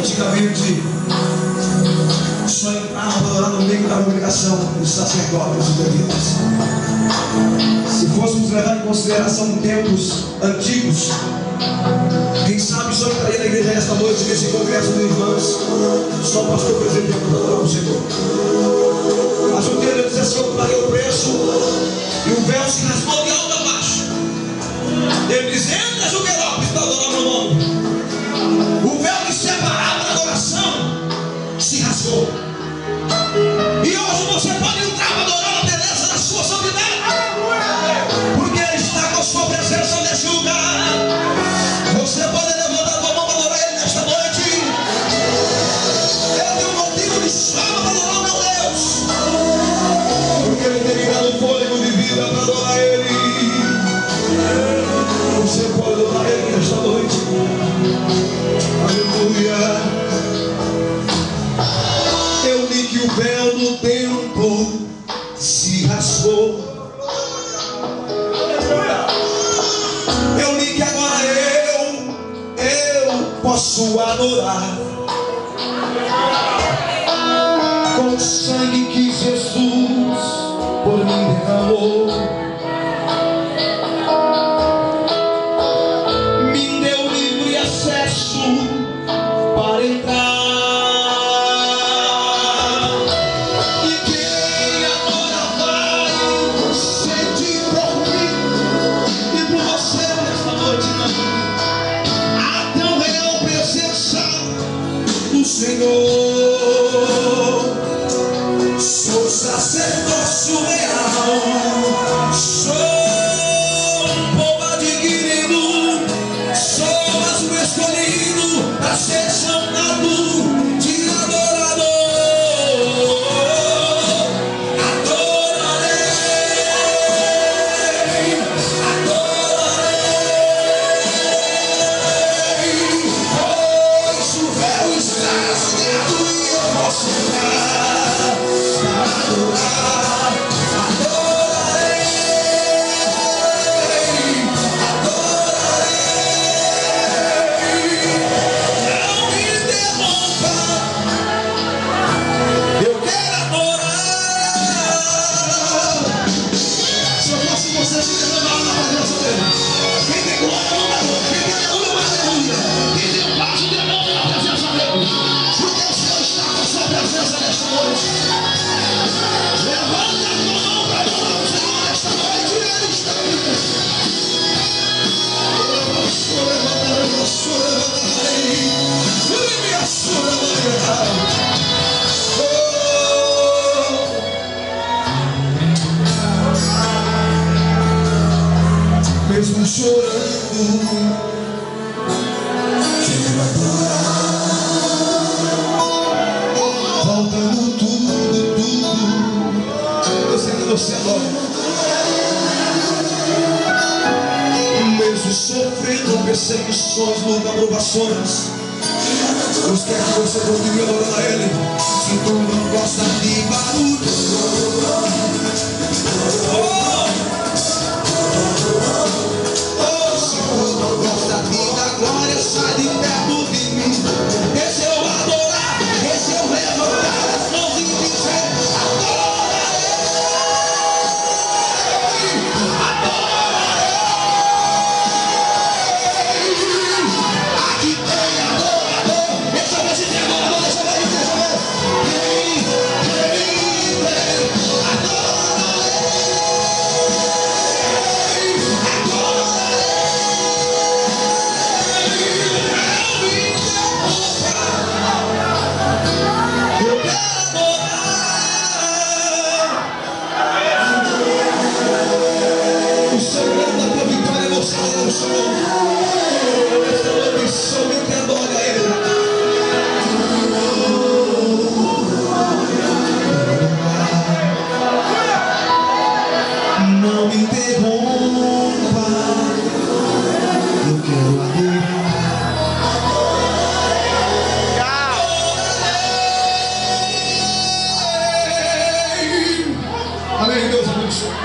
Antigamente, só entrava para adorar no meio da congregação dos sacerdotes e levitas. Se fôssemos levar em consideração tempos antigos, quem sabe só entraria na igreja esta noite, nesse congresso de irmãos, só o pastor presente para adorar o Senhor. Mas o texto diz assim: eu paguei o preço e o véu se rasgou de alto a baixo. Ele diz: entra, Juquerópolis, para adorar o meu nome. O véu que separava a adoração se rasgou. E hoje você pode entrar para adorar a beleza da sua santidade, porque Ele está com a sua presença nesse lugar. Você pode levantar a tua mão para adorar Ele nesta noite. Eu tenho um motivo de sobra para adorar o meu Deus, porque Ele tem me dado fôlego de vida para adorar Ele. Você pode adorar Ele nesta noite. Aleluia. Eu li que o véu do templo se rasgou. Eu li que agora eu posso adorar com o sangue que Jesus por mim derramou. Me deu livre acesso para entrar. Senhor, sou sacerdócio real, sou um povo adquirido, sou azul escolhido para ser chamado de adorador. Adorarei, pois o véu está rasgado e eu posso entrar para adorar. Adorarei, não me interrompa, eu quero adorar. Se eu fosse você, se derramava na presença dele. Quem tem glória, não dá glória. Quem tem aleluia, não dá aleluia. Quem tem um passo, derrama na presença dele. Porque o Senhor está com a sua presença nesta noite. Levanta a tua mão para adorar o Senhor nesta noite. Ele está aqui. Mesmo chorando, quero adorar, faltando tudo. Eu sei que você adora. Mesmo sofrendo perseguições, lutas, provações, Deus quer que você continue adorando a Ele. Se tu não gosta de barulho,